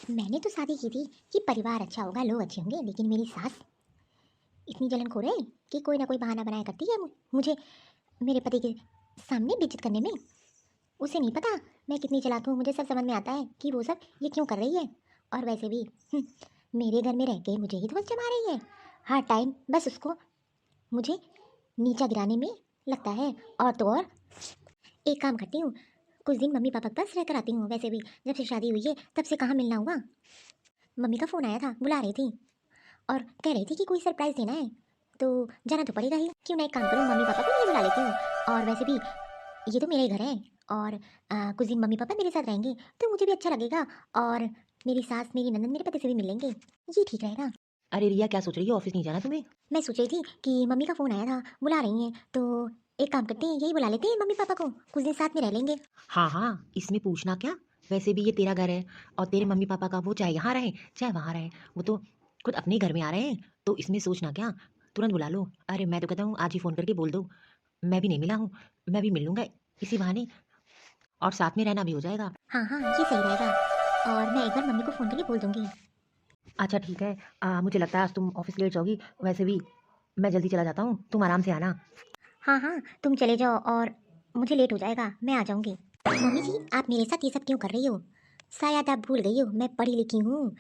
मैंने तो शादी की थी कि परिवार अच्छा होगा, लोग अच्छे होंगे, लेकिन मेरी सास इतनी जलनखोर है कि कोई ना कोई बहाना बनाया करती है मुझे मेरे पति के सामने बेइज्जत करने में। उसे नहीं पता मैं कितनी चालाक हूँ, मुझे सब समझ में आता है कि वो सब ये क्यों कर रही है। और वैसे भी मेरे घर में रह के मुझे ही धोस जमा रही है। हर टाइम बस उसको मुझे नीचा गिराने में लगता है। और तो और एक काम करती हूँ, कुछ दिन मम्मी पापा के पास रहकर आती हूँ। वैसे भी जब से शादी हुई है तब से कहाँ मिलना हुआ। मम्मी का फ़ोन आया था, बुला रही थी और कह रही थी कि कोई सरप्राइज़ देना है, तो जाना तो पड़ेगा ही। क्यों ना एक काम करूँ, मम्मी पापा को नहीं बुला लेती हूँ। और वैसे भी ये तो मेरे ही घर है और कुछ दिन मम्मी पापा मेरे साथ रहेंगे तो मुझे भी अच्छा लगेगा। और मेरी सास, मेरी ननद मेरे पति से भी मिल लेंगे, ये ठीक रहेगा। अरे रिया, क्या सोच रही है? ऑफिस नहीं जाना तुम्हें? मैं सोच रही थी कि मम्मी का फ़ोन आया था, बुला रही हैं, तो एक काम करते हैं, यही बुला लेते हैं मम्मी पापा को, कुछ दिन साथ में रह लेंगे। हाँ हाँ, इसमें पूछना क्या। वैसे भी ये तेरा घर है और तेरे मम्मी पापा का, वो चाहे यहाँ रहे चाहे वहाँ रहे, वो तो खुद अपने घर में आ रहे हैं, तो इसमें सोचना क्या। तुरंत बुला लो। अरे मैं तो कहता हूँ आज ही फोन करके बोल दो, मैं भी नहीं मिला हूँ, मैं भी मिल लूंगा इसी बहाने, और साथ में रहना भी हो जाएगा। हाँ हाँ, ये सही रहेगा। और मैं एक बार मम्मी को फ़ोन करके बोल दूँगी। अच्छा ठीक है। मुझे लगता है आज तुम ऑफिस लेट जाओगी। वैसे भी मैं जल्दी चला जाता हूँ, तुम आराम से आना। हाँ हाँ, तुम चले जाओ और मुझे लेट हो जाएगा, मैं आ जाऊँगी। मम्मी जी, आप मेरे साथ ये सब क्यों कर रही हो? शायद आप भूल गई हो, मैं पढ़ी लिखी हूँ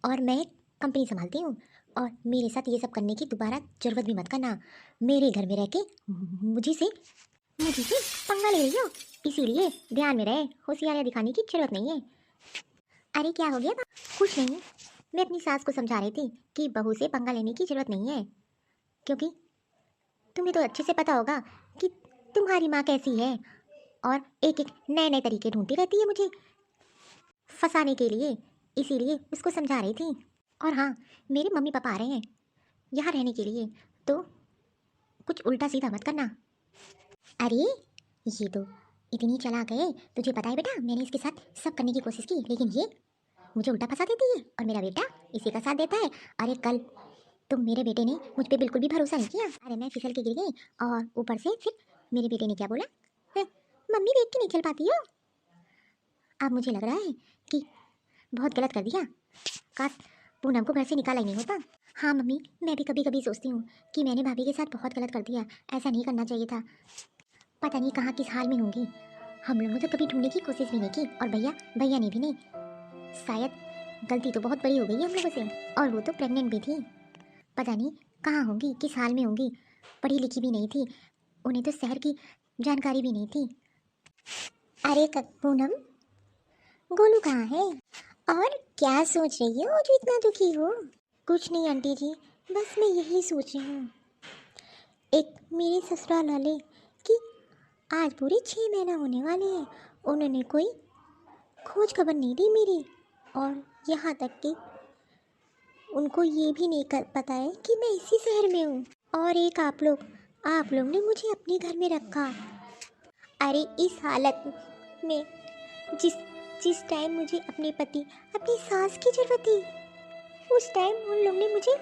और मैं कंपनी संभालती हूँ। और मेरे साथ ये सब करने की दोबारा ज़रूरत भी मत करना। मेरे घर में रह के मुझे से पंगा ले रही हो, इसीलिए ध्यान में रहे, होशियारियाँ दिखाने की ज़रूरत नहीं है। अरे क्या हो गया? कुछ नहीं, मैं अपनी सास को समझा रही थी कि बहू से पंगा लेने की ज़रूरत नहीं है, क्योंकि तुम्हें तो अच्छे से पता होगा कि तुम्हारी माँ कैसी है और एक एक नए नए तरीके ढूंढती रहती है मुझे फंसाने के लिए। इसीलिए उसको समझा रही थी। और हाँ, मेरे मम्मी पापा आ रहे हैं यहाँ रहने के लिए, तो कुछ उल्टा सीधा मत करना। अरे ये तो इतनी चालाक है, तुझे पता है बेटा, मैंने इसके साथ सब करने की कोशिश की, लेकिन ये मुझे उल्टा फंसा देती है और मेरा बेटा इसी का साथ देता है। अरे कल तो मेरे बेटे ने मुझ पे बिल्कुल भी भरोसा नहीं किया। अरे मैं फिसल के गिर गई और ऊपर से फिर मेरे बेटे ने क्या बोला, "हैं, मम्मी देख के नहीं खेल पाती हो।" अब मुझे लग रहा है कि बहुत गलत कर दिया। काश पूनम को घर से निकाला ही नहीं होता। हाँ मम्मी, मैं भी कभी कभी सोचती हूँ कि मैंने भाभी के साथ बहुत गलत कर दिया, ऐसा नहीं करना चाहिए था। पता नहीं कहाँ किस हाल में होंगी। हम लोगों ने तो कभी ढूंढने की कोशिश भी नहीं की और भैया भैया ने भी नहीं। शायद गलती तो बहुत बड़ी हो गई हम लोगों से। और वो तो प्रेग्नेंट भी थी, पता नहीं कहाँ होंगी, किस हाल में होंगी। पढ़ी लिखी भी नहीं थी, उन्हें तो शहर की जानकारी भी नहीं थी। अरे पूनम, गोलू कहाँ है और क्या सोच रही हो जो इतना दुखी हो? कुछ नहीं आंटी जी, बस मैं यही सोच रही हूँ, एक मेरे ससुराल वाले कि आज पूरे 6 महीना होने वाले हैं, उन्होंने कोई खोज खबर नहीं दी मेरी। और यहाँ तक कि उनको ये भी नहीं कर पता है कि मैं इसी शहर में हूँ। और एक आप लोग ने मुझे अपने घर में रखा। अरे इस हालत में, जिस जिस टाइम मुझे अपने पति, अपनी सास की जरूरत थी, उस टाइम उन लोग ने मुझे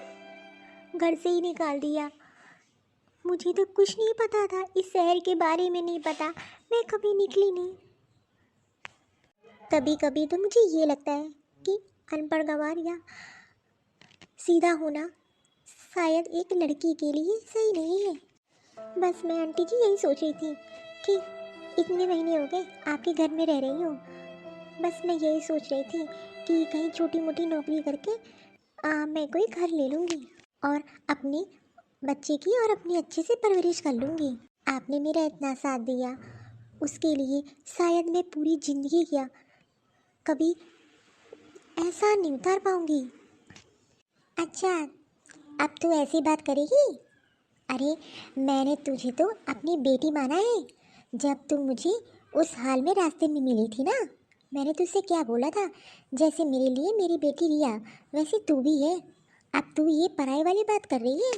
घर से ही निकाल दिया। मुझे तो कुछ नहीं पता था, इस शहर के बारे में नहीं पता, मैं कभी निकली नहीं। कभी कभी तो मुझे ये लगता है कि अनपढ़ गंवार या सीधा होना शायद एक लड़की के लिए सही नहीं है। बस मैं आंटी जी यही सोच रही थी कि इतने महीने हो गए आपके घर में रह रही हूँ, बस मैं यही सोच रही थी कि कहीं छोटी मोटी नौकरी करके मैं कोई घर ले लूँगी और अपने बच्चे की और अपनी अच्छे से परवरिश कर लूँगी। आपने मेरा इतना साथ दिया, उसके लिए शायद मैं पूरी ज़िंदगी क्या कभी ऐसा नहीं उतार पाऊँगी। अच्छा, अब तू ऐसी बात करेगी? अरे मैंने तुझे तो अपनी बेटी माना है। जब तू मुझे उस हाल में रास्ते में मिली थी ना, मैंने तुझसे क्या बोला था, जैसे मेरे लिए मेरी बेटी रिया, वैसे तू भी है। अब तू ये पराई वाली बात कर रही है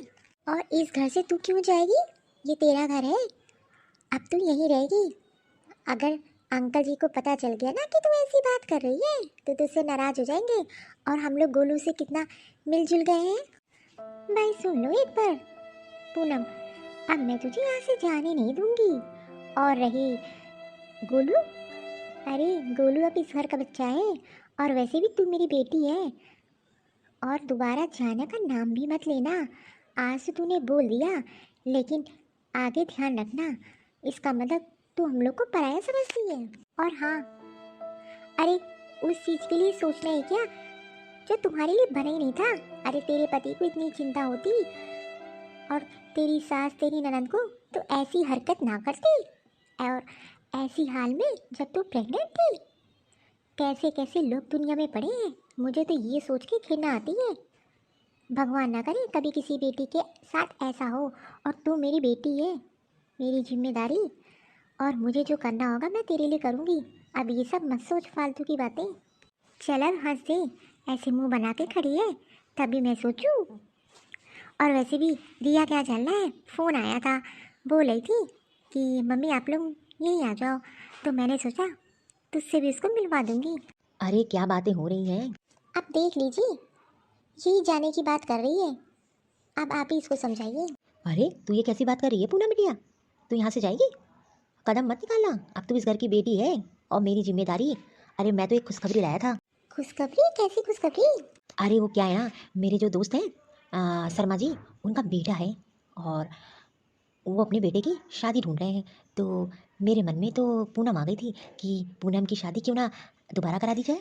और इस घर से तू क्यों जाएगी? ये तेरा घर है, अब तू यहीं रहेगी। अगर अंकल जी को पता चल गया ना कि तू ऐसी बात कर रही है तो तुझसे नाराज हो जाएंगे। और हम लोग गोलू से कितना मिलजुल गए हैं। भाई सुन लो एक बार पूनम, अब मैं तुझे यहाँ से जाने नहीं दूंगी। और रही गोलू, अरे गोलू अब इस घर का बच्चा है और वैसे भी तू मेरी बेटी है, और दोबारा जाना का नाम भी मत लेना। आज तो तूने बोल दिया, लेकिन आगे ध्यान रखना। इसका मतलब तू हम लोग को पराया समझती है। और हाँ, अरे उस चीज़ के लिए सोचना है क्या जो तुम्हारे लिए बना ही नहीं था। अरे तेरे पति को इतनी चिंता होती, और तेरी सास तेरी ननद को तो ऐसी हरकत ना करती। और ऐसी हाल में जब तू प्रेग्नेंट थी, कैसे कैसे लोग दुनिया में पड़े हैं। मुझे तो ये सोच के घृणा आती है। भगवान ना करे कभी किसी बेटी के साथ ऐसा हो। और तू मेरी बेटी है, मेरी जिम्मेदारी, और मुझे जो करना होगा मैं तेरे लिए करूँगी। अब ये सब मत सोच फालतू की बातें। चल अब हंस दे, ऐसे मुंह बना के खड़ी है, तभी मैं सोचूं। और वैसे भी दिया क्या चल रहा है? फ़ोन आया था, बोल रही थी कि मम्मी आप लोग यहीं आ जाओ, तो मैंने सोचा तुझसे भी उसको मिलवा दूंगी। अरे क्या बातें हो रही हैं? अब देख लीजिए, यही जाने की बात कर रही है। अब आप ही इसको समझाइए। अरे तू ये कैसी बात कर रही है पूनम बिटिया? तू यहाँ से जाएगी? कदम मत निकालना, अब तू इस घर की बेटी है और मेरी जिम्मेदारी। अरे मैं तो एक खुशखबरी लाया था। खुशखबरी? कैसी खुशखबरी? अरे वो क्या है ना, मेरे जो दोस्त हैं शर्मा जी, उनका बेटा है और वो अपने बेटे की शादी ढूंढ रहे हैं। तो मेरे मन में तो पूनम आ गई थी कि पूनम की शादी क्यों ना दोबारा करा दी जाए।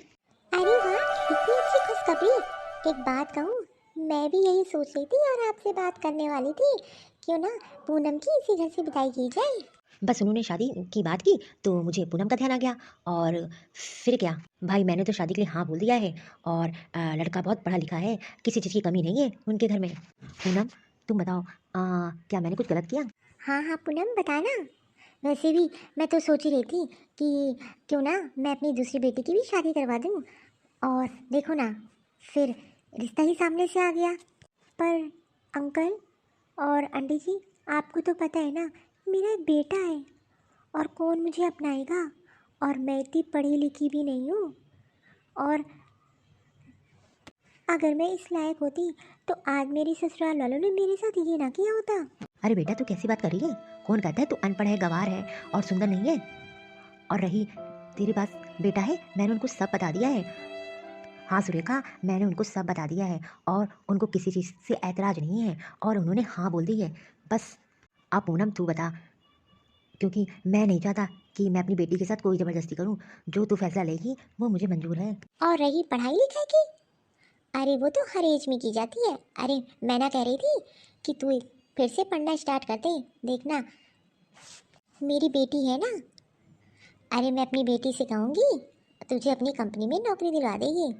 अरे वाह, इतनी अच्छी खुशखबरी! एक बात कहूँ, मैं भी यही सोच रही थी और आपसे बात करने वाली थी। क्यों ना पूनम की इसी घर से विदाई की जाए। बस उन्होंने शादी की बात की तो मुझे पूनम का ध्यान आ गया। और फिर क्या भाई, मैंने तो शादी के लिए हाँ बोल दिया है। और लड़का बहुत पढ़ा लिखा है, किसी चीज़ की कमी नहीं है उनके घर में। पूनम तुम बताओ, क्या मैंने कुछ गलत किया? हाँ हाँ पूनम, बताना। वैसे भी मैं तो सोच ही रही थी कि क्यों ना मैं अपनी दूसरी बेटी की भी शादी करवा दूँ। और देखो ना, फिर रिश्ता ही सामने से आ गया। पर अंकल और आंटी जी, आपको तो पता है ना, मेरा एक बेटा है, और कौन मुझे अपनाएगा। और मैं इतनी पढ़ी लिखी भी नहीं हूँ। और अगर मैं इस लायक होती तो आज मेरी ससुराल वालों ने मेरे साथ ये ना किया होता। अरे बेटा तू कैसी बात कर रही है? कौन कहता है तू अनपढ़ है, गंवार है और सुंदर नहीं है? और रही तेरे पास बेटा है, मैंने उनको सब बता दिया है। हाँ सुरेखा, मैंने उनको सब बता दिया है और उनको किसी चीज़ से ऐतराज़ नहीं है और उन्होंने हाँ बोल दी है। बस अब पूनम तू बता, क्योंकि मैं नहीं चाहता कि मैं अपनी बेटी के साथ कोई ज़बरदस्ती करूं। जो तू फैसला लेगी वो मुझे मंजूर है। और रही पढ़ाई लिखाई की, अरे वो तो हर एज में की जाती है। अरे मैं ना कह रही थी कि तू फिर से पढ़ना स्टार्ट कर दे। देखना, मेरी बेटी है ना, अरे मैं अपनी बेटी से कहूँगी तुझे अपनी कंपनी में नौकरी दिलवा देगी।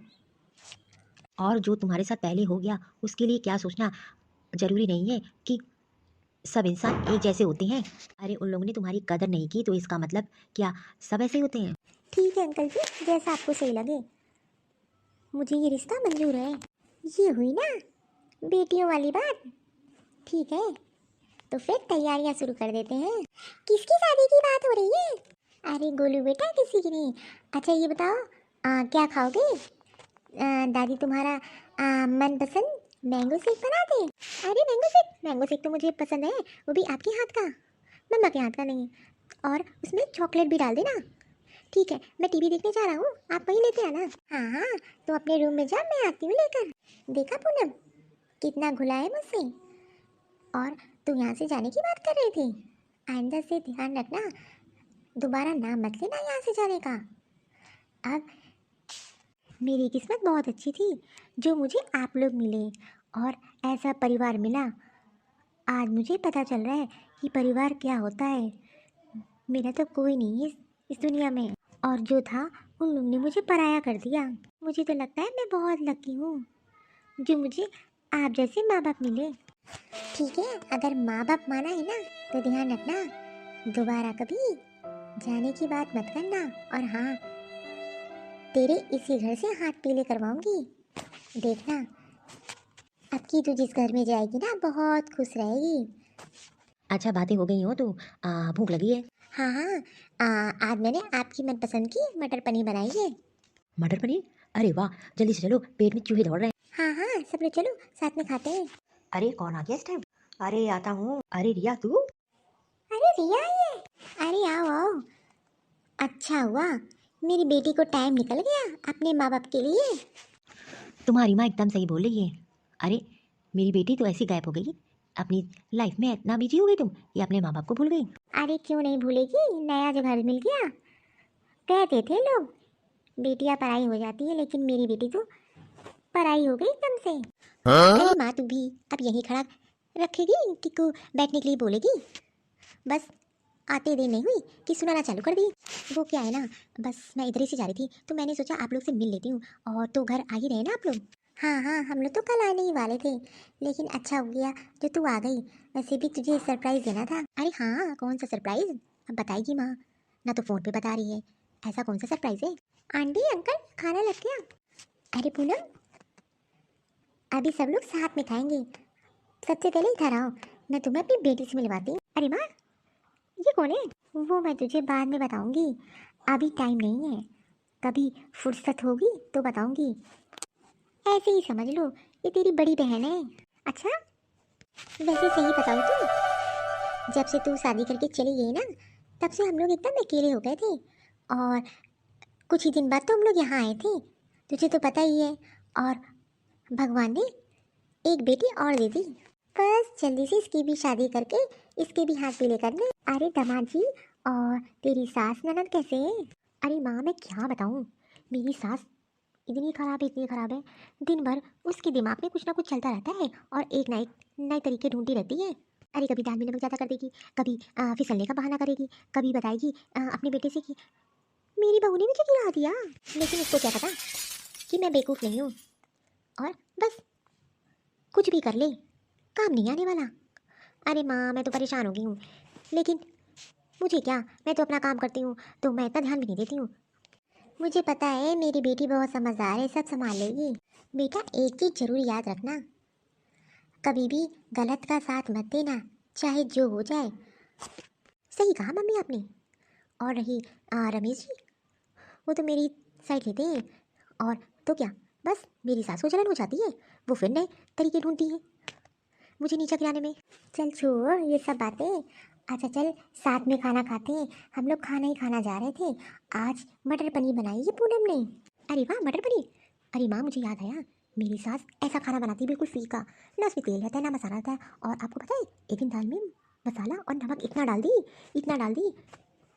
और जो तुम्हारे साथ पहले हो गया उसके लिए क्या सोचना? ज़रूरी नहीं है कि सब इंसान एक जैसे होते हैं। अरे उन लोगों ने तुम्हारी कदर नहीं की तो इसका मतलब क्या सब ऐसे ही होते हैं? ठीक है अंकल जी, जैसा आपको सही लगे, मुझे ये रिश्ता मंजूर है। ये हुई ना बेटियों वाली बात। ठीक है, तो फिर तैयारियां शुरू कर देते हैं। किसकी शादी की बात हो रही है? अरे गोलू बेटा, किसी की नहीं। अच्छा ये बताओ, क्या खाओगे? दादी तुम्हारा मनपसंद मैंगो शेक बना दे। अरे मैंगो शेक, मैंगो शेक तो मुझे पसंद है, वो भी आपके हाथ का, मम्मा के हाथ का नहीं। और उसमें चॉकलेट भी डाल देना। ठीक है, मैं टीवी देखने जा रहा हूँ, आप वहीं लेते आना। हाँ हाँ, तुम अपने रूम में जा, मैं आती हूँ लेकर। देखा पूनम, कितना घुला है मुझसे। और तू यहाँ से जाने की बात कर रही थी, आइंदा से ध्यान रखना, दोबारा नाम मत लेना यहाँ से जाने का। अब मेरी किस्मत बहुत अच्छी थी जो मुझे आप लोग मिले, और ऐसा परिवार मिला। आज मुझे पता चल रहा है कि परिवार क्या होता है। मेरा तो कोई नहीं है इस दुनिया में, और जो था उन लोगों ने मुझे पराया कर दिया। मुझे तो लगता है मैं बहुत लकी हूँ जो मुझे आप जैसे माँ बाप मिले। ठीक है, अगर माँ बाप माना है ना, तो ध्यान रखना, दोबारा कभी जाने की बात मत करना। और हाँ, तेरे इसी घर से हाथ पीले करवाऊंगी। देखना, अब की तू जिस घर में जाएगी ना, बहुत खुश रहेगी। अच्छा बातें हो गई हो तो भूख लगी है। हाँ हाँ, आज मैंने आपकी मनपसंद की मटर पनीर बनाई है। मटर पनीर? अरे वाह, जल्दी से चलो, पेट में चूहे दौड़ रहे हैं। हाँ हाँ, सब लोग चलो साथ में खाते हैं। अरे कौन आ गया इस टाइम? अरे आता हूँ। अरे रिया तू? अरे रिया, ये अरे आओ आओ। अच्छा हुआ मेरी बेटी को टाइम निकल गया अपने माँ बाप के लिए। तुम्हारी माँ एकदम सही बोल रही है। अरे मेरी बेटी तो ऐसी गायब हो गई, अपनी लाइफ में इतना बिजी हो गई तुम कि अपने माँ बाप को भूल गई। अरे क्यों नहीं भूलेगी, नया जो घर मिल गया। कहते थे लोग बेटियां पराई हो जाती है, लेकिन मेरी बेटी तो पराई हो गई एकदम से। अरे माँ तू भी अब यहीं खड़ा रखेगी कि को बैठने के लिए बोलेगी? बस आते देर नहीं हुई कि सुनाना चालू कर दी। वो क्या है ना, बस मैं इधर ही से जा रही थी तो मैंने सोचा आप लोग से मिल लेती हूँ। और तो घर आ ही रहे ना आप लोग। हाँ हाँ, हम लोग तो कल आने ही वाले थे, लेकिन अच्छा हो गया जो तू आ गई। वैसे भी तुझे सरप्राइज देना था। अरे हाँ, कौन सा सरप्राइज? अब बताएगी माँ, ना तो फ़ोन पे बता रही है। ऐसा कौन सा सरप्राइज है? आंटी अंकल खाना लग गया। अरे पूनम, अभी सब लोग साथ में खाएंगे। सबसे पहले इधर आओ, मैं तुम्हें अपनी बेटी से मिलवाती हूँ। अरे माँ, ये कौन है? वो मैं तुझे बाद में बताऊंगी, अभी टाइम नहीं है। कभी फुर्सत होगी तो बताऊंगी। ऐसे ही समझ लो ये तेरी बड़ी बहन है। अच्छा, वैसे सही बताऊँ तो जब से तू शादी करके चली गई ना, तब से हम लोग एकदम अकेले हो गए थे। और कुछ ही दिन बाद तो हम लोग यहाँ आए थे, तुझे तो पता ही है। और भगवान ने एक बेटी और दे दी। बस जल्दी से इसकी भी शादी करके इसके भी हाथ पीले कर ले। अरे दामाद जी, और तेरी सास ननद कैसे है? अरे माँ मैं क्या बताऊँ, मेरी सास इतनी खराब है। दिन भर उसके दिमाग में कुछ ना कुछ चलता रहता है और एक नए नए तरीके ढूंढती रहती है। अरे कभी दाल में नमक ज़्यादा कर देगी, कभी फिसलने का बहाना करेगी, कभी बताएगी अपने बेटे से कि मेरी बहू ने मुझे गिरा दिया। लेकिन उसको क्या पता कि मैं बेवकूफ़ नहीं हूँ, और बस कुछ भी कर ले, काम नहीं आने वाला। अरे माँ मैं तो परेशान हो गई हूँ, लेकिन मुझे क्या, मैं तो अपना काम करती हूँ तो मैं इतना ध्यान भी नहीं देती हूँ। मुझे पता है मेरी बेटी बहुत समझदार है, सब संभाल लेगी। बेटा एक चीज़ जरूर याद रखना, कभी भी गलत का साथ मत देना, चाहे जो हो जाए। सही कहा मम्मी आपने। और रही रमेश जी, वो तो मेरी साइड लेते हैं। और तो क्या, बस मेरी सास को जलन हो जाती है, वो फिर नए तरीके ढूंढती है मुझे नीचा गिराने में। चल छोड़ ये सब बातें, अच्छा चल साथ में खाना खाते हैं। हम लोग खाना ही खाना जा रहे थे, आज मटर पनीर बनाई है पूनम ने। अरे वाह मटर पनीर! अरे माँ मुझे याद आया, मेरी सास ऐसा खाना बनाती है बिल्कुल फीका, ना उसमें तेल रहता है ना मसाला रहता है। और आपको पता है एक दिन दाल में मसाला और नमक इतना डाल दी,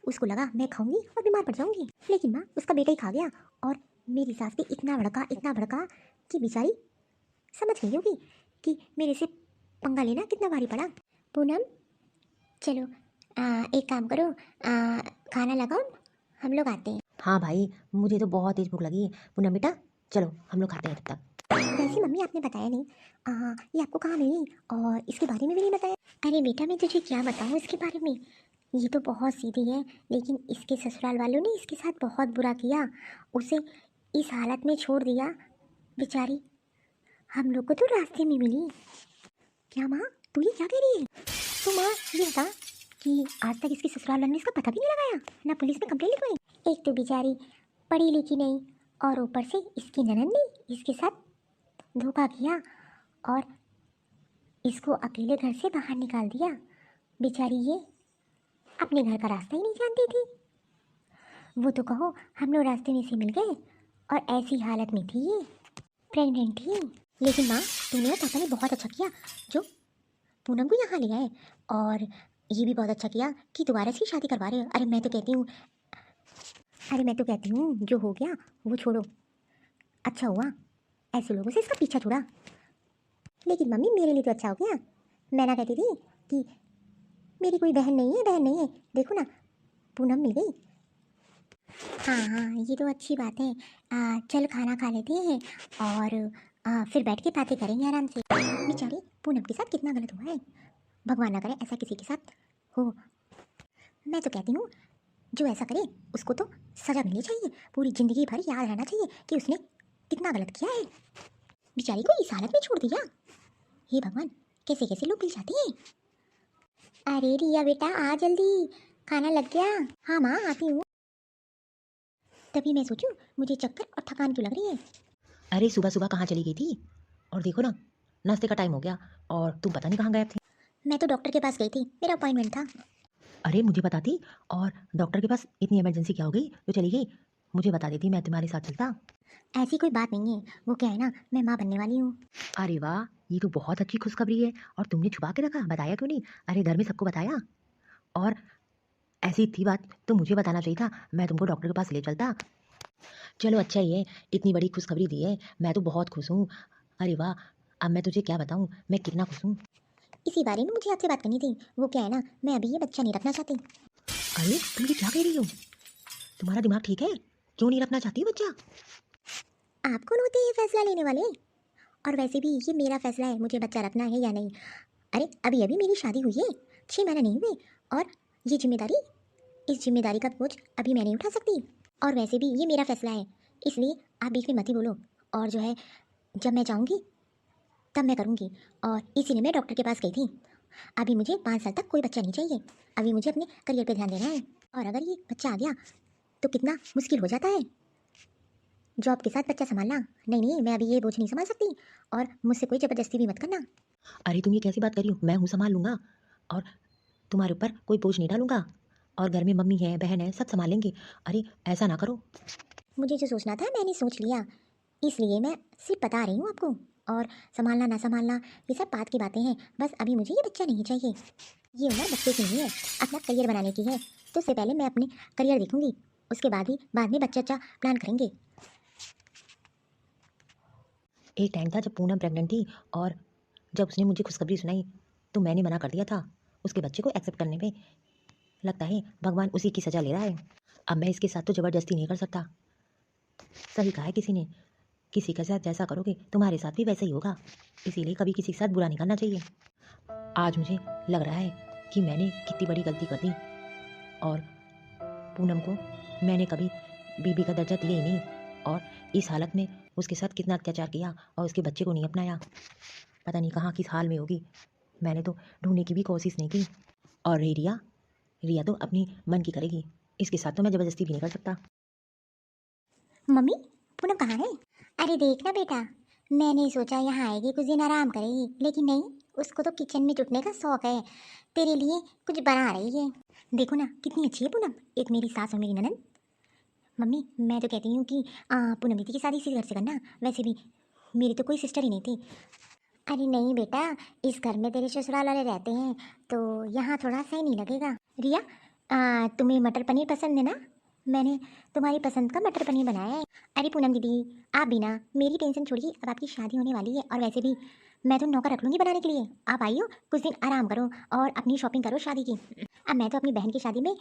उसको लगा मैं खाऊंगी और बीमार पड़ जाऊंगी, लेकिन माँ उसका बेटा ही खा गया। और मेरी सास पे इतना भड़का कि बेचारी समझ गई होगी कि मेरे से पंगा लेना कितना भारी पड़ा। पूनम चलो, एक काम करो, खाना लगाओ, हम लोग आते हैं। हाँ भाई, मुझे तो बहुत तेज भूख लगी है। पूनम बेटा चलो हम लोग खाते हैं तब तक। वैसे मम्मी आपने बताया नहीं, ये आपको कहाँ मिली और इसके बारे में भी नहीं बताया। अरे बेटा मैं तुझे क्या बताऊँ इसके बारे में, ये तो बहुत सीधी है, लेकिन इसके ससुराल वालों ने इसके साथ बहुत बुरा किया, उसे इस हालत में छोड़ दिया बेचारी। हम लोग को तो रास्ते में मिली। क्या माँ, तू ये क्या कह रही है? तो माँ ये बता कि आज तक इसके ससुराल वालों ने इसका पता भी नहीं लगाया, ना पुलिस में कंप्लेंट लिखवाई। एक तो बेचारी पढ़ी लिखी नहीं, और ऊपर से इसकी ननद ने इसके साथ धोखा किया और इसको अकेले घर से बाहर निकाल दिया। बेचारी ये अपने घर का रास्ता ही नहीं जानती थी। वो तो कहो हम लोग रास्ते में से मिल गए और ऐसी हालत में थी ये, प्रेग्नेंट थी। लेकिन माँ तूने और पापा ने बहुत अच्छा किया जो पूनम को यहाँ ले आए, और ये भी बहुत अच्छा किया कि दोबारा इसकी शादी करवा रहे हो। अरे मैं तो कहती हूँ जो हो गया वो छोड़ो, अच्छा हुआ ऐसे लोगों से इसका पीछा छुड़ा। लेकिन मम्मी मेरे लिए तो अच्छा हो गया, मैं ना कहती थी कि मेरी कोई बहन नहीं है, देखो ना पूनम मिल गई। हाँ हाँ ये तो अच्छी बात है। चल खाना खा लेते हैं और फिर बैठ के बातें करेंगे आराम से। बेचारी पूनम के साथ कितना गलत हुआ है, भगवान ना करे ऐसा किसी के साथ हो। मैं तो कहती हूँ जो ऐसा करे उसको तो सज़ा मिलनी चाहिए, पूरी ज़िंदगी भर याद रहना चाहिए कि उसने कितना गलत किया है, बेचारी को इस हालत में छोड़ दिया। हे भगवान, कैसे कैसे लोग मिल जाते हैं। अरे रिया बेटा आ जल्दी, खाना लग गया। हाँ माँ आती हूँ। तभी मैं सोचूं मुझे चक्कर और थकान क्यों लग रही है। अरे सुबह सुबह कहाँ चली गई थी? और देखो ना, नाश्ते का टाइम हो गया और तुम पता नहीं कहाँ गायब थे। मैं तो डॉक्टर के पास गई थी, मेरा अपॉइंटमेंट था। अरे मुझे बताती, और डॉक्टर के पास इतनी इमरजेंसी क्या हो गई जो चली गई? मुझे बता देती, मैं तुम्हारे साथ चलता। ऐसी कोई बात नहीं है, वो क्या है ना, मैं माँ बनने वाली हूँ। अरे वाह, ये तो बहुत अच्छी खुशखबरी है। और तुमने छुपा के रखा, बताया क्यों नहीं? अरे घर में सबको बताया। और ऐसी थी बात तो मुझे बताना चाहिए था, मैं तुमको डॉक्टर के पास ले चलता। चलो अच्छा ही है, इतनी बड़ी खुशखबरी दी है, मैं तो बहुत खुश हूँ। अरे वाह, अब मैं तुझे क्या बताऊँ, मैं कितना खुश हूँ। इसी बारे में मुझे आपसे बात करनी थी। वो क्या है ना, मैं अभी ये बच्चा नहीं रखना चाहती। अरे तुम ये क्या कह रही हो? तुम्हारा दिमाग ठीक है? क्यों नहीं रखना चाहती हो बच्चा? आप कौन होते हैं ये फैसला लेने वाले? और वैसे भी ये मेरा फैसला है, मुझे बच्चा रखना है या नहीं। अरे अभी अभी मेरी शादी हुई है, 6 महीने नहीं हुए। और ये जिम्मेदारी, इस जिम्मेदारी का बोझ अभी मैं नहीं उठा सकती। और वैसे भी ये मेरा फैसला है, इसलिए आप बीच में मत ही बोलो। और जो है, जब मैं चाहूँगी तब मैं करूँगी। और इसीलिए मैं डॉक्टर के पास गई थी। अभी मुझे 5 साल तक कोई बच्चा नहीं चाहिए। अभी मुझे अपने करियर पे ध्यान देना है। और अगर ये बच्चा आ गया तो कितना मुश्किल हो जाता है जॉब के साथ बच्चा संभालना। नहीं नहीं, मैं अभी ये बोझ नहीं संभाल सकती। और मुझसे कोई ज़बरदस्ती भी मत करना। अरे तुम ये कैसी बात कर रही हो? मैं हूँ, संभाल लूंगा। और तुम्हारे ऊपर कोई बोझ नहीं डालूंगा। और घर में मम्मी है, बहन है, सब संभालेंगे। अरे ऐसा ना करो। मुझे जो सोचना था मैंने सोच लिया, इसलिए मैं सिर्फ बता रही हूँ आपको। और संभालना ना संभालना ये सब बात की बातें हैं। बस अभी मुझे ये बच्चा नहीं चाहिए। ये उम्र बच्चे की नहीं है, अपना करियर बनाने की है। तो उससे पहले मैं अपने करियर देखूंगी, उसके बाद में बच्चा अच्छा प्लान करेंगे। एक टाइम था जब पूनम प्रेग्नेंट थी, और जब उसने मुझे खुशखबरी सुनाई तो मैंने मना कर दिया था उसके बच्चे को एक्सेप्ट करने में। लगता है भगवान उसी की सजा ले रहा है। अब मैं इसके साथ तो ज़बरदस्ती नहीं कर सकता। सही कहा है किसी ने, किसी के साथ जैसा करोगे तुम्हारे साथ भी वैसा ही होगा। इसीलिए कभी किसी के साथ बुरा नहीं करना चाहिए। आज मुझे लग रहा है कि मैंने कितनी बड़ी गलती कर दी। और पूनम को मैंने कभी बीबी का दर्जा दिया ही नहीं। और इस हालत में उसके साथ कितना अत्याचार किया और उसके बच्चे को नहीं अपनाया। पता नहीं कहाँ किस हाल में होगी। मैंने तो ढूंढने की भी कोशिश नहीं की। और रही रिया, रिया तो अपनी मन की करेगी, इसके साथ तो मैं ज़बरदस्ती भी नहीं कर सकता। मम्मी, पूनम कहाँ है? अरे देखना बेटा, मैंने सोचा यहाँ आएगी कुछ दिन आराम करेगी, लेकिन नहीं, उसको तो किचन में जुटने का शौक है। तेरे लिए कुछ बना रही है। देखो ना कितनी अच्छी है पूनम, एक मेरी सास और मेरी ननद। मम्मी मैं तो कहती हूँ कि पूनम दीदी की शादी इसी घर से करना। वैसे भी मेरी तो कोई सिस्टर ही नहीं थी। अरे नहीं बेटा, इस घर में तेरे ससुराल वाले रहते हैं तो यहाँ थोड़ा सही नहीं लगेगा। रिया, तुम्हें मटर पनीर पसंद है ना? मैंने तुम्हारी पसंद का मटर पनीर बनाया है। अरे पूनम दीदी, आप भी ना मेरी टेंशन छोड़िए, अब आपकी शादी होने वाली है। और वैसे भी मैं तो नौकर रख लूँगी बनाने के लिए। आप आइयो, कुछ दिन आराम करो और अपनी शॉपिंग करो शादी की। अब मैं तो अपनी बहन की शादी में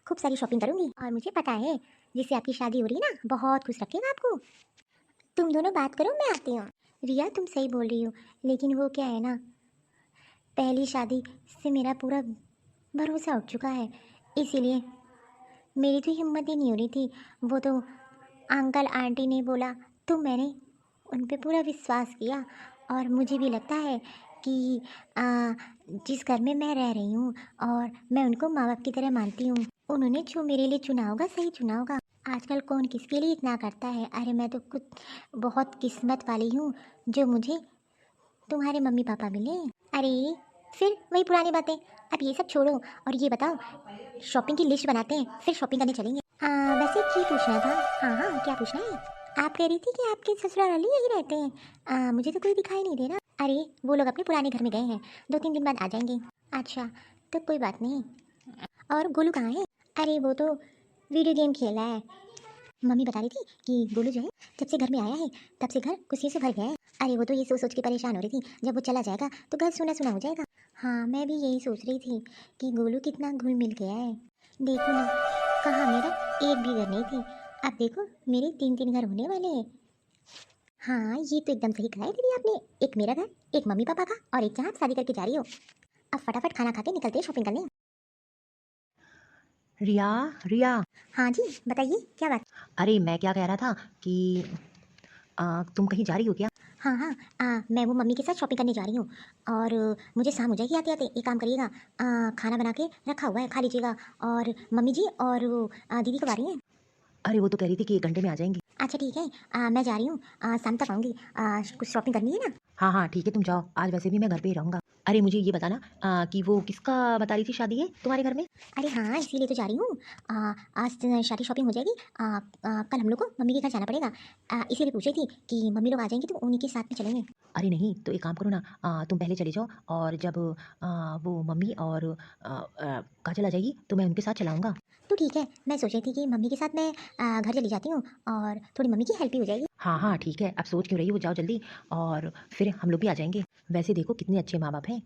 खूब सारी शॉपिंग करूँगी। और मुझे पता है जिससे आपकी शादी हो रही है ना, बहुत खुश रखेगा आपको। तुम दोनों बात करो, मैं आती हूँ। रिया तुम सही बोल रही हो, लेकिन वो क्या है ना, पहली शादी से मेरा पूरा भरोसा उठ चुका है। इसीलिए मेरी तो हिम्मत ही नहीं हो रही थी। वो तो अंकल आंटी ने बोला तो मैंने उन पे पूरा विश्वास किया। और मुझे भी लगता है कि जिस घर में मैं रह रही हूँ और मैं उनको माँ बाप की तरह मानती हूँ, उन्होंने जो मेरे लिए चुना होगा सही चुना होगा। आजकल कौन किसके लिए इतना करता है। अरे मैं तो कुछ बहुत किस्मत वाली हूँ जो मुझे तुम्हारे मम्मी पापा मिले। अरे फिर वही पुरानी बातें, अब ये सब छोड़ो और ये बताओ, शॉपिंग की लिस्ट बनाते हैं फिर शॉपिंग करने चलेंगे। वैसे ये पूछना था। हाँ हाँ, क्या पूछना है? आप कह रही थी कि आपके ससुराल वाले यही रहते हैं। मुझे तो कोई दिखाई नहीं दे रहा। अरे वो लोग अपने पुराने घर में गए हैं, 2-3 दिन बाद आ जाएंगे। अच्छा, तो कोई बात नहीं। और गोलू कहाँ है? अरे वो तो वीडियो गेम खेल रहा है। मम्मी बता रही थी कि गोलू जो है जब से घर में आया है तब से घर खुशियों से भर गया है। अरे वो तो ये सोच सोच के परेशान हो रही थी, जब वो चला जाएगा तो घर सूना सूना हो जाएगा। हाँ मैं भी यही सोच रही थी कि गोलू कितना घुल मिल गया है। देखो ना, कहाँ मेरा एक भी घर नहीं थी, अब देखो मेरे 3-3 घर होने वाले हैं। हाँ ये तो एकदम सही कहा है दीदी आपने, एक मेरा घर, एक मम्मी पापा का और एक जहाँ आप शादी करके जा रही हो। अब फटाफट खाना खा के निकलते हैं शॉपिंग करने। रिया, रिया। हाँ जी बताइए क्या बात। अरे मैं क्या कह रहा था कि तुम कहीं जा रही हो क्या? हाँ हाँ, मैं वो मम्मी के साथ शॉपिंग करने जा रही हूँ। और मुझे शाम हो जाएगी आते आते। एक काम करिएगा, खाना बना के रखा हुआ है, खा लीजिएगा। और मम्मी जी और वो दीदी कब आ रही हैं? अरे वो तो कह रही थी कि 1 घंटे में आ जाएंगी। अच्छा ठीक है, मैं जा रही हूँ, शाम तक आऊँगी। कुछ शॉपिंग करनी है ना? हाँ हाँ ठीक है, तुम जाओ, आज वैसे भी मैं घर पे ही रहूँगा। अरे मुझे ये बताना कि वो किसका बता रही थी शादी है तुम्हारे घर में? अरे हाँ, इसीलिए तो जा रही हूँ। आज शादी शॉपिंग हो जाएगी। कल हम लोग को मम्मी के घर जाना पड़ेगा। इसीलिए पूछ रही थी कि मम्मी लोग आ जाएंगी तो उन्हीं के साथ में चलेंगे। अरे नहीं, तो एक काम करो ना, तुम पहले चले जाओ, और जब वो मम्मी और काजल आ जाएगी तो मैं उनके साथ चलाऊँगा। तो ठीक है, मैं सोच रही थी कि मम्मी के साथ मैं घर चली जाती हूँ और थोड़ी मम्मी की हेल्प भी हो जाएगी। हाँ हाँ ठीक है, अब सोच क्यों रही हो, जाओ जल्दी, और फिर हम लोग भी आ जाएंगे। वैसे देखो कितने अच्छे माँ बाप हैं,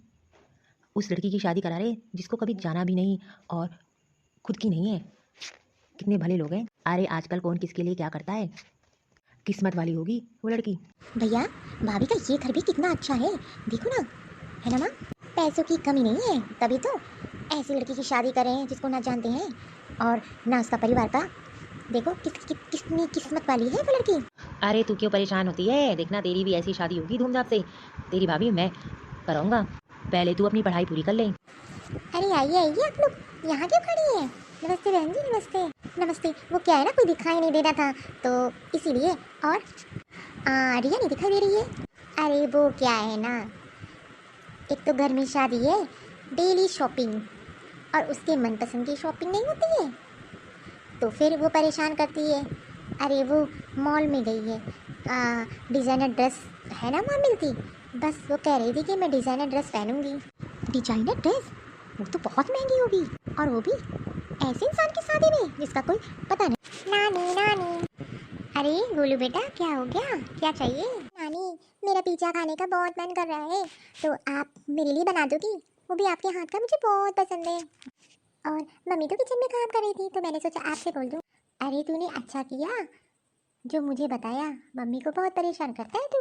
उस लड़की की शादी करा रहे जिसको कभी जाना भी नहीं और खुद की नहीं है। कितने भले लोग हैं। अरे आजकल कौन किसके लिए क्या करता है, किस्मत वाली होगी वो लड़की। भैया, भाभी का ये घर भी कितना अच्छा है, देखो ना, है ना माँ? पैसों की कमी नहीं है, तभी तो ऐसी लड़की की शादी करें जिसको ना जानते हैं और ना उसका परिवार का। देखो कितनी किस्मत वाली है वो लड़की। अरे तू क्यों परेशान होती है, देखना तेरी भी ऐसी शादी होगी धूमधाम से, तेरी भाभी मैं कराऊंगा। पहले तू अपनी पढ़ाई पूरी कर ले। अरे आइए आइए, आप लोग यहाँ क्यों खड़ी हैं? नमस्ते बहन जी, नमस्ते। नमस्ते। वो क्या है ना, कोई दिखाई नहीं दे रहा था तो इसीलिए। और रिया नहीं दिखाई दे रही है। अरे वो क्या है ना, एक तो घर में शादी है, डेली शॉपिंग, और उसके मनपसंद की शॉपिंग नहीं होती है तो फिर वो परेशान करती है। अरे वो मॉल में गई है, डिज़ाइनर ड्रेस है ना वहाँ मिलती, बस वो कह रही थी कि मैं डिज़ाइनर ड्रेस पहनूंगी। Designer dress? वो तो बहुत महंगी होगी, और वो भी ऐसे इंसान की शादी में जिसका कोई पता नहीं। नानी नानी। अरे गोलू बेटा, क्या हो गया, क्या चाहिए? नानी, मेरा पिज्ज़ा खाने का बहुत मन कर रहा है, तो आप मेरे लिए बना दोगी? वो भी आपके हाथ का, मुझे बहुत पसंद है। और मम्मी तो किचन में काम कर रही थी तो मैंने सोचा आपसे बोल दूं। अरे तूने अच्छा किया जो मुझे बताया, मम्मी को बहुत परेशान करता है तू।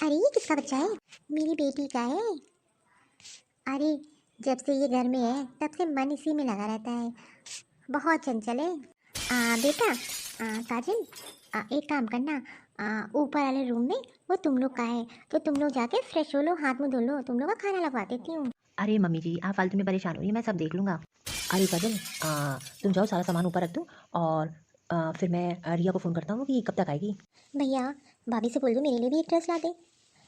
अरे ये किसका बच्चा है? मेरी बेटी का है। अरे जब से ये घर में है तब से मन इसी में लगा रहता है, बहुत चंचल है। बेटा, काजल, एक काम करना, ऊपर वाले रूम में वो तुम लोग का है, तो तुम लोग जाके फ्रेश हो लो, हाथ मुँह धो लो, तुम लोग का खाना लगवा देती हूँ। अरे मम्मी जी आप फालतू में परेशान हो रही है, मैं सब देख लूँगा। अरे काजल, तुम जाओ सारा सामान ऊपर रख दो, और फिर मैं रिया को फ़ोन करता हूँ कि कब तक आएगी। भैया, भाभी से बोल दो मेरे लिए भी एक ड्रेस ला दे,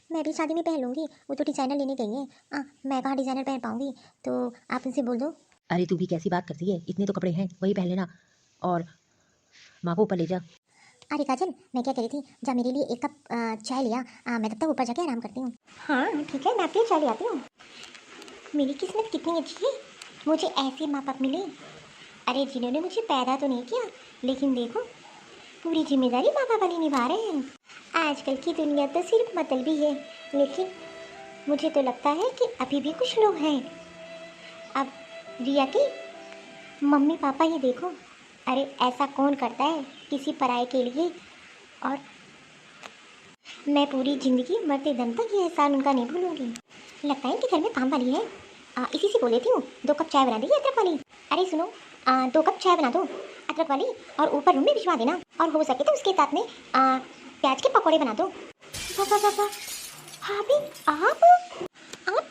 मैं भी शादी में पहन लूँगी। वो तो डिज़ाइनर लेने गई हैं, मैं कहाँ डिज़ाइनर पहन पाऊँगी, तो आप उनसे बोल दो। अरे तू भी कैसी बात करती है, इतने तो कपड़े हैं वही पहन लेना, और माँ को ऊपर ले जा। अरे काजल, मैं क्या कह रही थी, जा मेरे लिए एक कप चाय लिया, मैं तब तक ऊपर जाके आराम करती हूँ। हाँ ठीक है, मैं आपके लिए चाय ले आती हूँ। मेरी किस्मत कितनी अच्छी है, मुझे ऐसे माँ बाप मिले। अरे जिन्होंने मुझे पैदा तो नहीं किया, लेकिन देखो पूरी जिम्मेदारी माँ बाप वाली निभा रहे हैं। आजकल की दुनिया तो सिर्फ मतलबी है, लेकिन मुझे तो लगता है कि अभी भी कुछ लोग हैं। अब रिया की मम्मी पापा ये देखो, अरे ऐसा कौन करता है किसी पराये के लिए, और मैं पूरी ज़िंदगी मरते दम तक ये एहसान उनका नहीं भूलूंगी। लगता है कि घर में काम वाली है, इसी से बोल देती हूँ 2 कप चाय बना देगी अदरक वाली। अरे सुनो, 2 कप चाय बना दो अदरक वाली, और ऊपर रूम में भिजवा देना, और हो सके तो उसके साथ में प्याज के पकौड़े बना दो। वाह वाह वाह, भाभी आप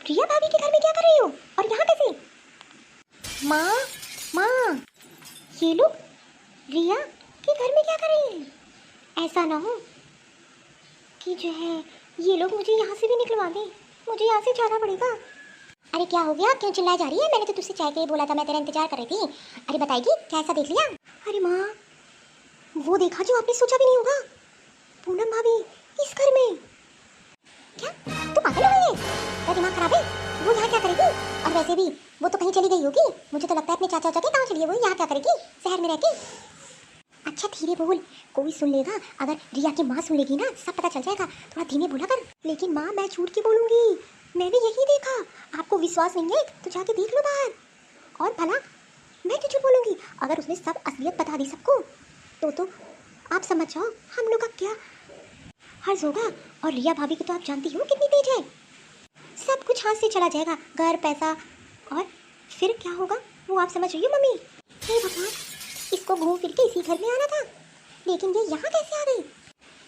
रिया भाभी के घर में क्या कर रही हो, और यहाँ कैसे? माँ, माँ, ये लोग रिया के घर में क्या कर रही हैं? ऐसा ना हो कि जो है ये लोग मुझे यहाँ से भी निकलवा दें, मुझे यहाँ से जाना पड़ेगा। अरे क्या हो गया, क्यों चिल्लाई जा रही है? मैंने तो तुझसे चाय के लिए बोला था, मैं तेरा इंतजार कर रही थी। अरे बताएगी क्या, ऐसा देख लिया? अरे माँ, वो देखा जो आपने सोचा भी नहीं होगा, पूनम भाभी इस घर में। क्या तू पागल हो गई है? तेरा दिमाग खराब है? वो यहाँ क्या करेगी? और वैसे भी वो तो कहीं चली गई होगी, मुझे तो लगता है अपने चाचा चाचा के गाँव चली है, वो यहाँ क्या करेगी शहर में रह के? अच्छा धीरे बोल, कोई सुन लेगा, अगर रिया की माँ सुन लेगी ना सब पता चल जाएगा, थोड़ा धीमे बोला कर। लेकिन माँ मैं झूठ की बोलूँगी, मैंने यही देखा। आपको विश्वास नहीं है तो जाके देख लो बाहर। और भला मैं क्यों झूठ बोलूँगी, अगर उसने सब असलियत बता दी सबको तो आप समझ जाओ हम लोग का क्या हर्ज होगा। और रिया भाभी को तो आप जानती हो कितनी तेज है, सब कुछ हाथ से चला जाएगा, घर पैसा, और फिर क्या होगा वो आप समझ रही हो मम्मी? हे भगवान, इसको घूम फिर के इसी घर में आना था, लेकिन ये यहाँ कैसे आ गई?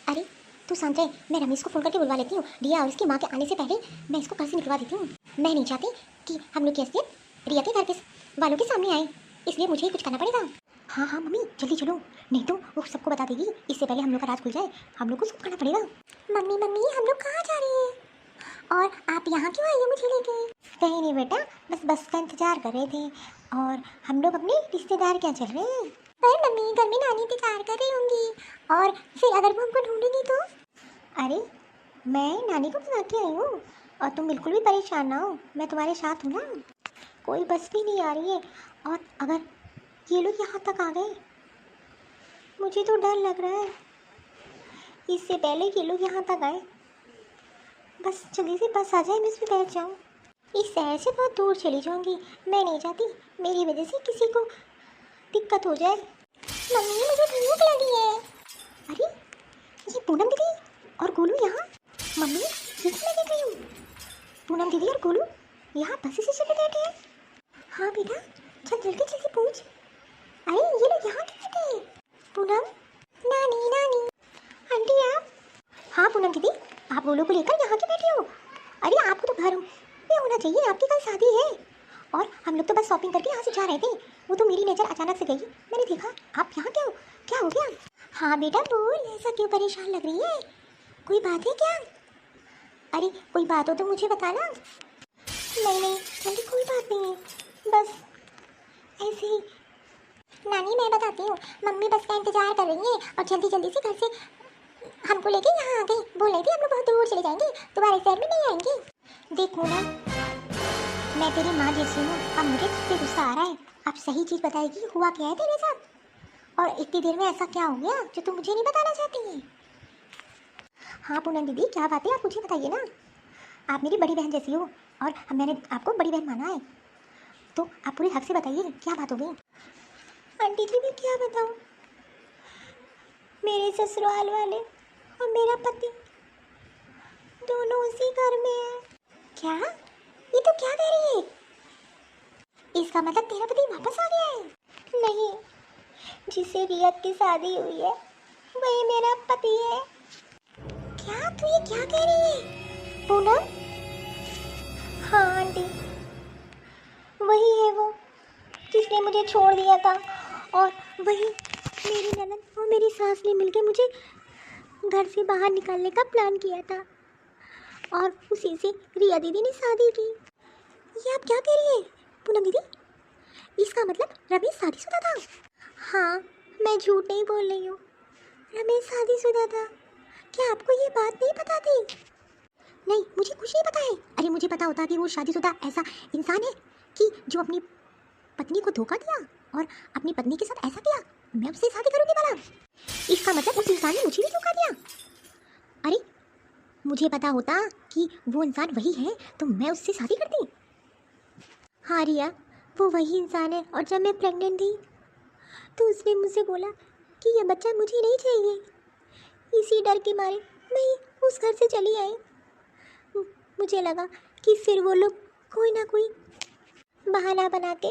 अरे तू शांत रह, मैं रमेश को फ़ोन करके बुलवा लेती हूँ, रिया और उसकी माँ के आने से पहले मैं इसको घर से निकलवा देती हूँ। मैं नहीं चाहती कि हम लोग की हैसियत रिया के घर के वालों के सामने आए, इसलिए मुझे ही कुछ करना पड़ेगा। हाँ हाँ मम्मी जल्दी चलो, नहीं तो वो सबको बता देगी, इससे पहले हम लोग का राज खुल जाए, हम लोग को सब करना पड़ेगा। मम्मी मम्मी हम लोग कहाँ जा रहे हैं? और आप यहाँ क्यों आई हो मुझे लेके? कहीं नहीं बेटा, बस बस का इंतजार कर रहे थे। और हम लोग अपने रिश्तेदार क्या चल रहे हैं। पर मम्मी घर में नानी इंतजार कर रही होंगी, और फिर अगर वो हमको ढूंढेंगी तो? अरे मैं नानी को बुला के आई हूँ, और तुम बिल्कुल भी परेशान ना हो, मैं तुम्हारे साथ हूँ ना। कोई बस भी नहीं आ रही है, और अगर ये लोग यहाँ तक आ गए, मुझे तो डर लग रहा है। इससे पहले ये लोग यहाँ तक आए, बस जल्दी से बस आ जाए, मैं इसमें बैठ जाऊँ। इस शहर से बहुत दूर चली जाऊँगी, मैं नहीं चाहती मेरी वजह से किसी को दिक्कत हो जाए। मम्मी मुझे भूख लगी है। अरे ये पूनम दीदी और गोलू यहाँ। मम्मी ये मैं देख रही हूँ, पूनम दीदी और गोलू यहाँ बस से चले बैठे हैं। हाँ बेटा चल जल्दी जल्दी पूछ। अरे ये लोग यहाँ क्यों बैठे हैं? पूनम, नानी नानी, आंटी आप। हाँ पूनम दीदी, आप गोलू को लेकर यहाँ क्यों बैठी हो? अरे आपको तो घर में होना चाहिए, आपकी कल शादी है। और हम लोग तो बस शॉपिंग करके यहाँ से जा रहे थे, वो तो मेरी नज़र अचानक से गई, मैंने देखा आप यहाँ क्या हो, क्या हो गया? हाँ बेटा बोल, ऐसा क्यों परेशान लग रही है, कोई बात है क्या? अरे कोई बात हो तो मुझे बताना। नहीं नहीं आंटी कोई बात नहीं है, बस ऐसे ही। नानी मैं बताती हूँ, मम्मी बस का इंतजार कर रही है और जल्दी जल्दी से घर से हमको लेके यहाँ आ गई। बोल रही थी हम लोग बहुत दूर चले जाएंगे, तुम्हारे शहर में नहीं आएंगे। देखो ना मैं तेरी माँ जैसी हूँ, अब मुझे तुझसे गुस्सा आ रहा है। अब सही चीज़ बताएगी, हुआ क्या है तेरे साथ, और इतनी देर में ऐसा क्या हो गया जो तुम मुझे नहीं बताना चाहती है? हाँ पूनम दीदी क्या बात है, आप मुझे बताइए ना। आप मेरी बड़ी बहन जैसी हो, और मैंने आपको बड़ी बहन माना है, तो आप पूरे हक से बताइए क्या बात हो गई। आंटी जी मैं क्या बताऊँ, मेरे ससुराल वाले और मेरा पति दोनों उसी घर में है। क्या? ये तो क्या कह रही है? इसका मतलब तेरा पति वापस आ गया है? नहीं, जिससे रियत की शादी हुई है वही मेरा पति है। क्या तू ये क्या कह रही है पूनम? हाँ आंटी, वही है वो जिसने मुझे छोड़ दिया था, और वही मेरी ननद और मेरी सास ने मिलकर मुझे घर से बाहर निकालने का प्लान किया था, और उसी से रिया दीदी ने शादी की। ये आप क्या कह रही है पूनम दीदी? इसका मतलब रमेश शादीशुदा था? हाँ मैं झूठ नहीं बोल रही हूँ, रमेश शादीशुदा था। क्या आपको ये बात नहीं पता थी? नहीं मुझे कुछ नहीं पता है। अरे मुझे पता होता कि वो शादीशुदा ऐसा इंसान है कि जो अपनी पत्नी को धोखा दिया और अपनी पत्नी के साथ ऐसा किया, मैं उससे शादी करूँगी भला? इसका मतलब उस इंसान ने मुझे भी धोखा दिया। अरे मुझे पता होता कि वो इंसान वही है तो मैं उससे शादी करती। हाँ रिया वो वही इंसान है, और जब मैं प्रेग्नेंट थी तो उसने मुझसे बोला कि ये बच्चा मुझे नहीं चाहिए। इसी डर के मारे मैं उस घर से चली आई। मुझे लगा कि फिर वो लोग कोई ना कोई बहाना बना के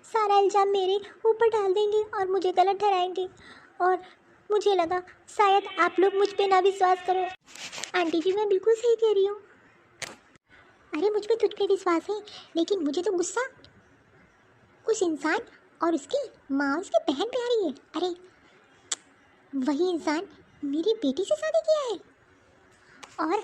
सारा इल्ज़ाम मेरे ऊपर डाल देंगे और मुझे गलत ठहराएंगे, और मुझे लगा शायद आप लोग मुझ पे ना विश्वास करो। आंटी जी मैं बिल्कुल सही कह रही हूँ। अरे मुझ पे तुझ पे विश्वास है, लेकिन मुझे तो गुस्सा उस इंसान और उसकी माँ उसकी बहन पे आ रही है। अरे वही इंसान मेरी बेटी से शादी किया है। और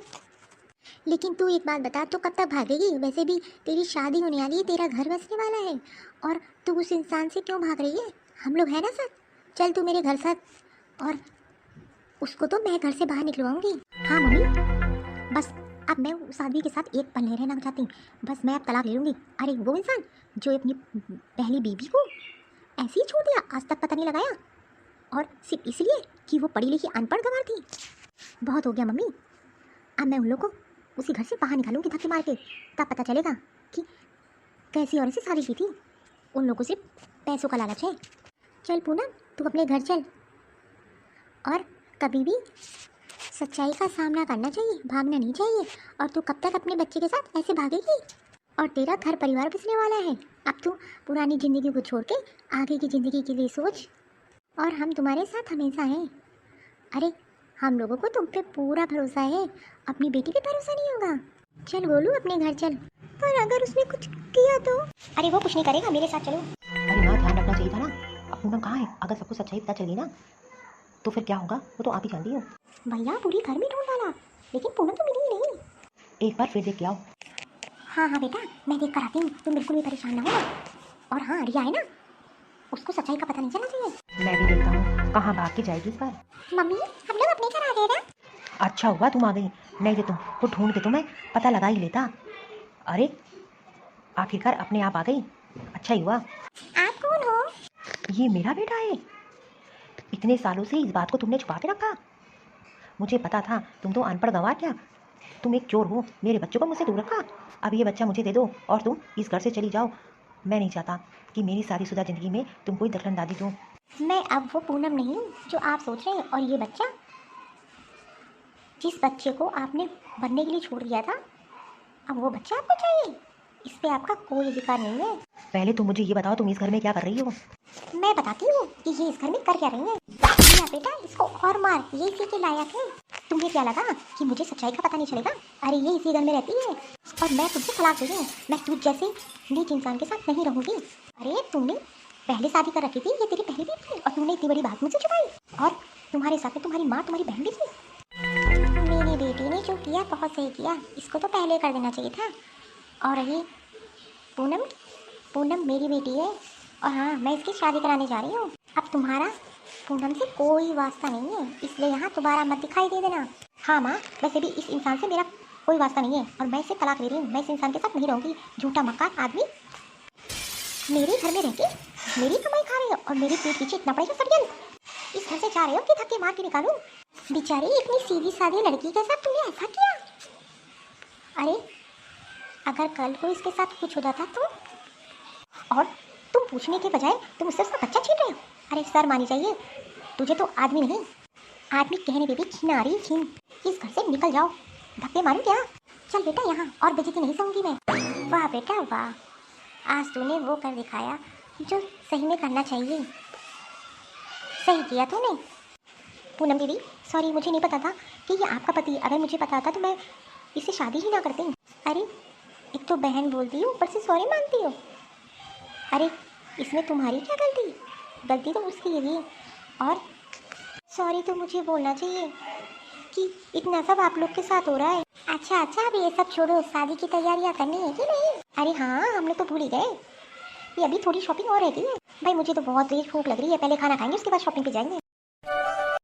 लेकिन तू एक बात बता, तो कब तक भागेगी? वैसे भी तेरी शादी होने वाली है, तेरा घर बसने वाला है, और तू उस इंसान से क्यों भाग रही है? हम लोग हैं ना साथ, चल तू मेरे घर साथ, और उसको तो मैं घर से बाहर निकलवाऊंगी। हाँ मम्मी बस अब मैं उस आदमी के साथ एक पल नहीं रहना चाहती, बस मैं अब तलाक ले लूँगी। अरे वो इंसान जो अपनी पहली बीवी को ऐसे ही छोड़ दिया, आज तक पता नहीं लगाया, और सिर्फ इसलिए कि वो पढ़ी लिखी अनपढ़ गंवार थी। बहुत हो गया मम्मी, अब मैं उन लोगों को उसी घर से बाहर निकालूंगी धक्के मार के, तब पता चलेगा कि कैसी औरत से शादी की थी। उन लोगों से पैसों का लालच है। चल पूनम तू अपने घर चल, और कभी भी सच्चाई का सामना करना चाहिए, भागना नहीं चाहिए। और तू कब तक अपने बच्चे के साथ ऐसे भागेगी? और तेरा घर परिवार बसने वाला है। अब तू पुरानी ज़िंदगी को छोड़ के आगे की ज़िंदगी के लिए सोच, और हम तुम्हारे साथ हमेशा हैं। अरे हम लोगों को तुम पे पूरा भरोसा है, अपनी बेटी पे भरोसा नहीं होगा? चल बोलू अपने घर चल। पर अगर उसने कुछ किया तो? अरे वो कुछ नहीं करेगा, मेरे साथ चलो। अरे माँ ध्यान रखना चाहिए था ना, अब पूनम कहाँ है? अगर सबको सच्चाई पता चली ना तो फिर क्या होगा वो तो आप ही जानती हो। भैया पूरी घर में ढूंढ डाला, लेकिन पूनम तो मिली ही नहीं। एक बार फिर देख के आओ। हाँ हाँ बेटा, मैं देख कर आती हूँ, तुम बिल्कुल भी परेशान ना हो। और हाँ, रिया है ना, उसको सच्चाई का पता नहीं चलना चाहिए। मैं भी देखता हूँ कहाँ भाग के जाएगी इस बार। मम्मी, हम लोग अपने घर आ गए ना। अच्छा हुआ तुम आ गई, नहीं तो तुमको ढूंढ के तुम्हें पता लगा ही लेता। अरे आखिरकार अपने आप आ गई, अच्छा ही हुआ। आप कौन हो? ये मेरा बेटा है। इतने सालों से इस बात को तुमने छुपा के रखा। मुझे पता था तुम तो अनपढ़ गंवार, क्या तुम एक चोर हो। मेरे बच्चों को मुझसे दूर रखा। अब ये बच्चा मुझे दे दो और तुम इस घर से चली जाओ। मैं नहीं चाहता कि मेरी शादीशुदा ज़िंदगी में तुम कोई दखलंदाजी दो। मैं अब वो पूनम नहीं हूँ जो आप सोच रहे हैं। और ये बच्चा, जिस बच्चे को आपने बनने के लिए छोड़ दिया था, अब वो बच्चा आपको चाहिए। इस पे आपका कोई अधिकार नहीं है। पहले तुम मुझे ये बताओ तुम इस घर में क्या कर रही हो। मैं बताती हूँ कि ये इस घर में कर क्या रही है। रिया बेटा, इसको और मार, ये इसी के लायक है। तुम्हें क्या लगा कि मुझे सच्चाई का पता नहीं चलेगा? अरे ये इसी घर में रहती है और मैं तुझसे तलाक दे रही हूँ। मैं तुझ जैसे नीच इंसान के साथ नहीं रहूंगी। अरे तूने पहले शादी कर रखी थी, ये तेरी पहली बीवी थी और तूने इतनी बड़ी बात मुझसे छुपाई। और तुम्हारे साथ में तुम्हारी माँ, तुम्हारी बहन भी थी। मेरी बेटी ने जो किया बहुत सही किया, इसको तो पहले कर देना चाहिए था। और रही पूनम, पूनम मेरी बेटी है और हाँ, मैं इसकी शादी कराने जा रही हूँ। अब तुम्हारा पूनम से कोई वास्ता नहीं है, इसलिए यहाँ दोबारा मत दिखाई दे देना। हाँ माँ, वैसे भी इस इंसान से मेरा कोई वास्ता नहीं है और मैं इसे तलाक दे रही हूँ। मैं इस इंसान के साथ नहीं रहूँगी। झूठा मक्कार आदमी मेरे घर में रह के मेरी कमाई खा रहे हो और मेरे पेट पीछे इतना पड़ेगा षड्यंत्र। इस घर से चाह रहे हो कि धक्के मार के निकालूं? बेचारी इतनी सीधी सादी लड़की के साथ तुमने ऐसा किया। अरे अगर कल को इसके साथ कुछ हो जाता तो? और तुम पूछने के बजाय तुम उससे उसका बच्चा छीन रहे हो। अरे सर मानी चाहिए, तुझे तो आदमी नहीं, आदमी कहने पे भी छीन आ रही है। छीन, इस घर से निकल जाओ। धक्के मारूं क्या? चल बेटा, यहाँ और बेइज्जती नहीं सहूंगी मैं। वाह बेटा वाह, आज तूने वो कर दिखाया जो सही में करना चाहिए। सही किया तूने। पूनम दीदी, सॉरी, मुझे नहीं पता था कि ये आपका पति। अगर मुझे पता था तो मैं इससे शादी ही ना करती। अरे एक तो बहन बोलती हो, ऊपर से सॉरी मांगती हो। अरे इसमें तुम्हारी क्या गलती? गलती तो उसकी है। और सॉरी तो मुझे बोलना चाहिए कि इतना सब आप लोग के साथ हो रहा है। अच्छा अच्छा, अब ये सब छोड़ो, शादी की तैयारियां करनी है कि नहीं? अरे हाँ, हम लोग तो भूल ही गए, ये अभी थोड़ी शॉपिंग और रहती है। भाई मुझे तो बहुत तेज भूख लग रही है, पहले खाना खाएंगे उसके बाद शॉपिंग पे जाएंगे।